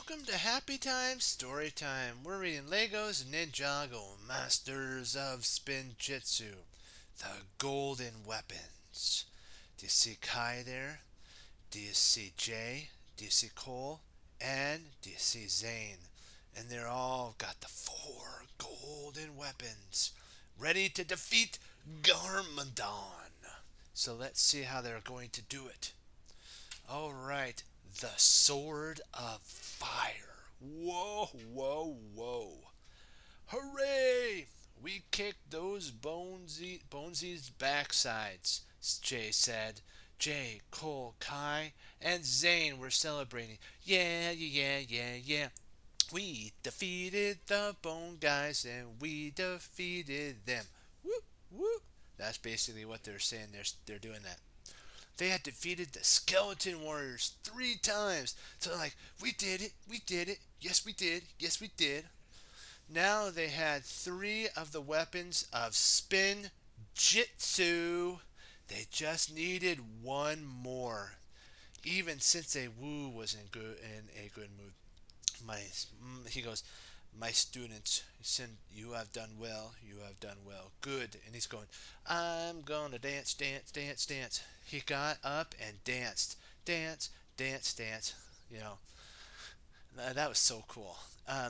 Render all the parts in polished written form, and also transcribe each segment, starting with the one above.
Welcome to Happy Time Story Time. We're reading Lego's Ninjago, Masters of Spinjitzu, the Golden Weapons. Do you see Kai there? Do you see Jay? Do you see Cole? And do you see Zane? And they're all got the four golden weapons, ready to defeat Garmadon. So let's see how they're going to do it. All right, the Sword of Fire. Whoa, whoa, whoa. Hooray! We kicked those Bonesies' backsides, Jay said. Jay, Cole, Kai, and Zane were celebrating. Yeah, yeah, yeah, yeah. We defeated the Bone Guys and we defeated them. Whoop, whoop. That's basically what they're saying. They're doing that. They had defeated the Skeleton Warriors 3 times. So they're like, we did it, yes we did, yes we did. Now they had 3 of the weapons of Spinjitzu. They just needed one more. Even Sensei Wu was in a good mood. My he goes, my students, you have done well, you have done well, good. And he's going, I'm gonna dance, dance, dance, dance. He got up and danced, dance, dance, dance. You know, that was so cool.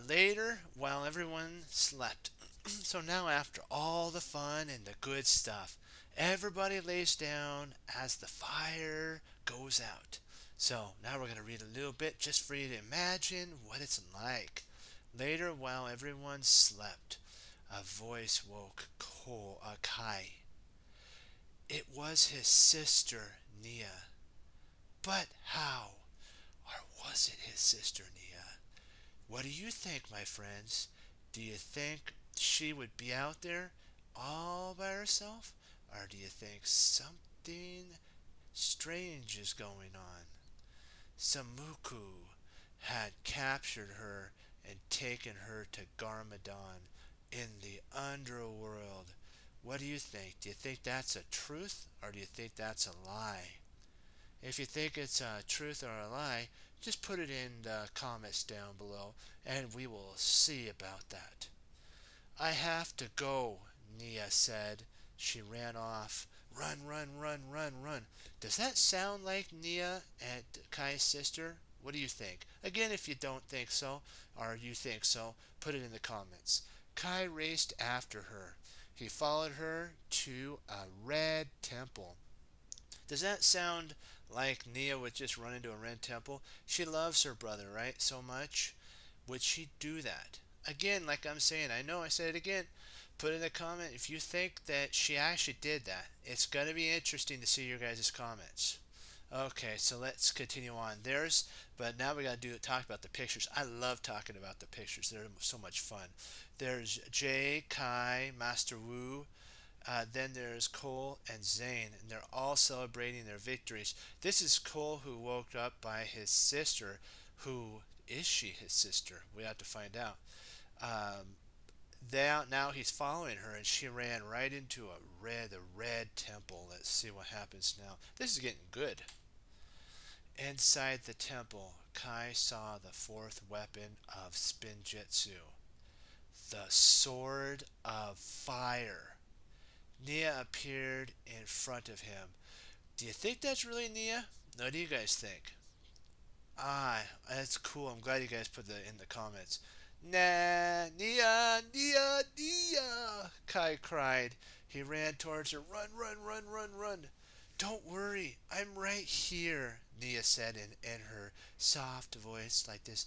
Later, while everyone slept, so now after all the fun and the good stuff, everybody lays down as the fire goes out. So now we're going to read a little bit just for you to imagine what it's like. Later, while everyone slept, a voice woke Kai. It was his sister, Nia. But how? Or was it his sister, Nia? What do you think, my friends? Do you think she would be out there all by herself? Or do you think something strange is going on? Samuku had captured her and taken her to Garmadon in the underworld. What do you think? Do you think that's a truth or do you think that's a lie? If you think it's a truth or a lie, just put it in the comments down below and we will see about that. I have to go, Nia said. She ran off. Run, run, run, run, run. Does that sound like Nia and Kai's sister? What do you think? Again, if you don't think so, or you think so, put it in the comments. Kai raced after her. He followed her to a red temple. Does that sound like Nia would just run into a red temple? She loves her brother, right? So much. Would she do that? Again, like I'm saying, I know I said it again. Put in a comment if you think that she actually did that. It's going to be interesting to see your guys' comments. Okay, so let's continue on. But now we got to talk about the pictures. I love talking about the pictures. They're so much fun. There's Jay, Kai, Master Wu. Then there's Cole and Zane, and they're all celebrating their victories. This is Cole who woke up by his sister. Who is she? His sister? We have to find out. Um, now he's following her, and she ran right into the red temple. Let's see what happens now. This is getting good. Inside the temple, Kai saw the fourth weapon of Spinjitzu, the Sword of Fire. Nia appeared in front of him. Do you think that's really Nia? What do you guys think? Ah, that's cool. I'm glad you guys put that in the comments. Nah, Nia, Nia, Nia, Kai cried. He ran towards her. Run, run, run, run, run. Don't worry, I'm right here, Nia said in her soft voice like this.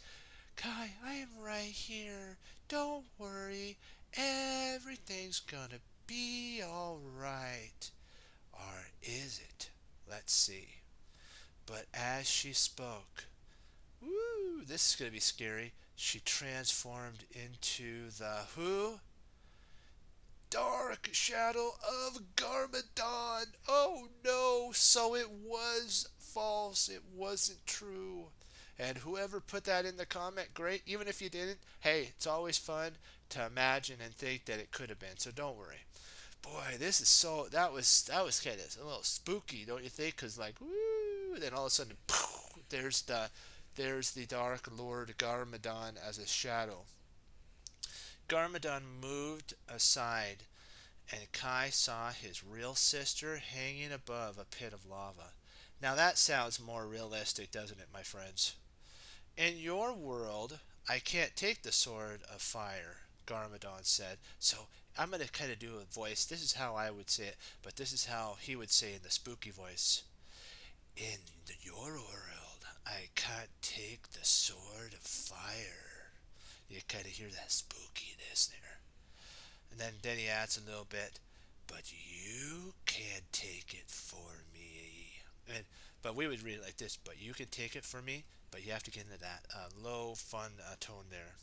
Kai, I am right here. Don't worry. Everything's gonna be alright. Or is it? Let's see. But as she spoke, woo, this is gonna be scary. She transformed into the who? Dark Shadow of Garmadon. Oh no, so it was false. It wasn't true. And whoever put that in the comment, great. Even if you didn't, hey, it's always fun to imagine and think that it could have been. So don't worry. Boy, this is that was kind of a little spooky, don't you think? Cause like, woo, then all of a sudden, poof, there's the there's the Dark Lord Garmadon as a shadow. Garmadon moved aside, and Kai saw his real sister hanging above a pit of lava. Now that sounds more realistic, doesn't it, my friends? In your world, I can't take the sword of fire, Garmadon said. So I'm going to kind of do a voice. This is how I would say it, but this is how he would say in the spooky voice. In your world, I can't take the sword of fire. You kind of hear that spookiness there. And then he adds a little bit, but you can take it for me. And but we would read it like this, but you can take it for me, but you have to get into that low, fun tone there.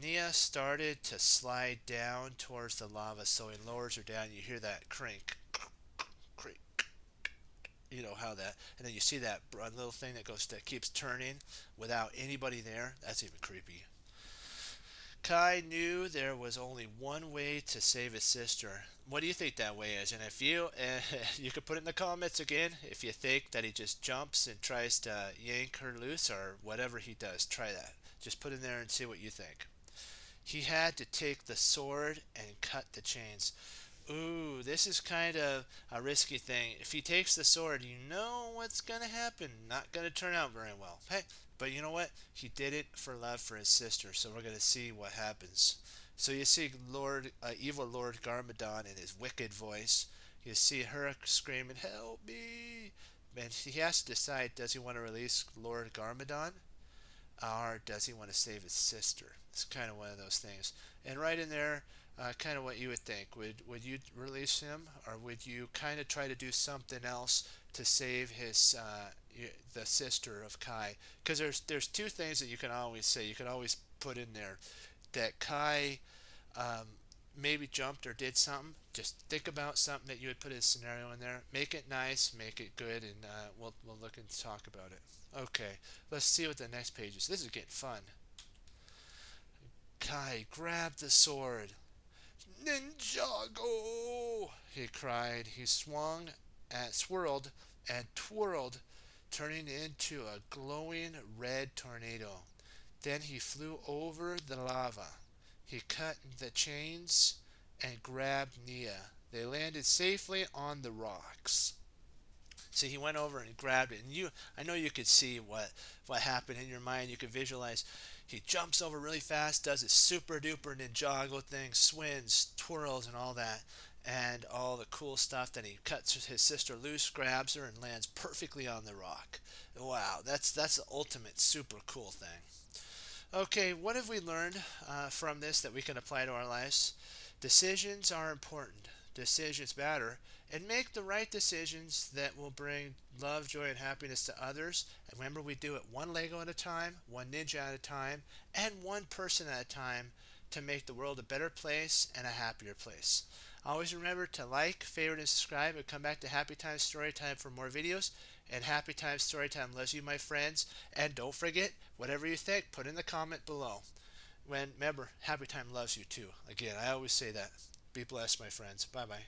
Nia started to slide down towards the lava, so he lowers her down. You hear that crink, crink, you know how that, and then you see that little thing that keeps turning without anybody there. That's even creepy. Kai knew there was only one way to save his sister. What do you think that way is? And if you could put it in the comments again, if you think that he just jumps and tries to yank her loose or whatever he does, try that. Just put in there and see what you think. He had to take the sword and cut the chains. Ooh, this is kind of a risky thing. If he takes the sword, you know what's going to happen. Not going to turn out very well. Hey, but you know what? He did it for love for his sister, so we're going to see what happens. So you see evil Lord Garmadon in his wicked voice. You see her screaming, "Help me!" And he has to decide, does he want to release Lord Garmadon? Or does he want to save his sister? It's kind of one of those things. And right in there, kind of what you would think. Would you release him, or would you kind of try to do something else to save his the sister of Kai? Because there's two things that you can always say. You can always put in there that Kai um, maybe jumped or did something. Just think about something that you would put as a scenario in there. Make it nice, make it good, and we'll look and talk about it. Okay, let's see what the next page is. This is getting fun. Kai grabbed the sword. Ninjago! He cried. He swirled, and twirled, turning into a glowing red tornado. Then he flew over the lava. He cut the chains and grabbed Nia. They landed safely on the rocks. So he went over and grabbed it, and I know you could see what happened in your mind. You could visualize. He jumps over really fast, does his super duper Ninjago thing, swings, twirls, and all that, and all the cool stuff. Then he cuts his sister loose, grabs her, and lands perfectly on the rock. Wow, that's the ultimate super cool thing. Okay, what have we learned from this that we can apply to our lives? Decisions are important. Decisions matter. And make the right decisions that will bring love, joy, and happiness to others. And remember, we do it one Lego at a time, one ninja at a time, and one person at a time to make the world a better place and a happier place. Always remember to like, favorite, and subscribe, and come back to Happy Time Storytime for more videos. And Happy Time Storytime loves you, my friends. And don't forget, whatever you think, put in the comment below. Remember, Happy Time loves you too. Again, I always say that. Be blessed, my friends. Bye-bye.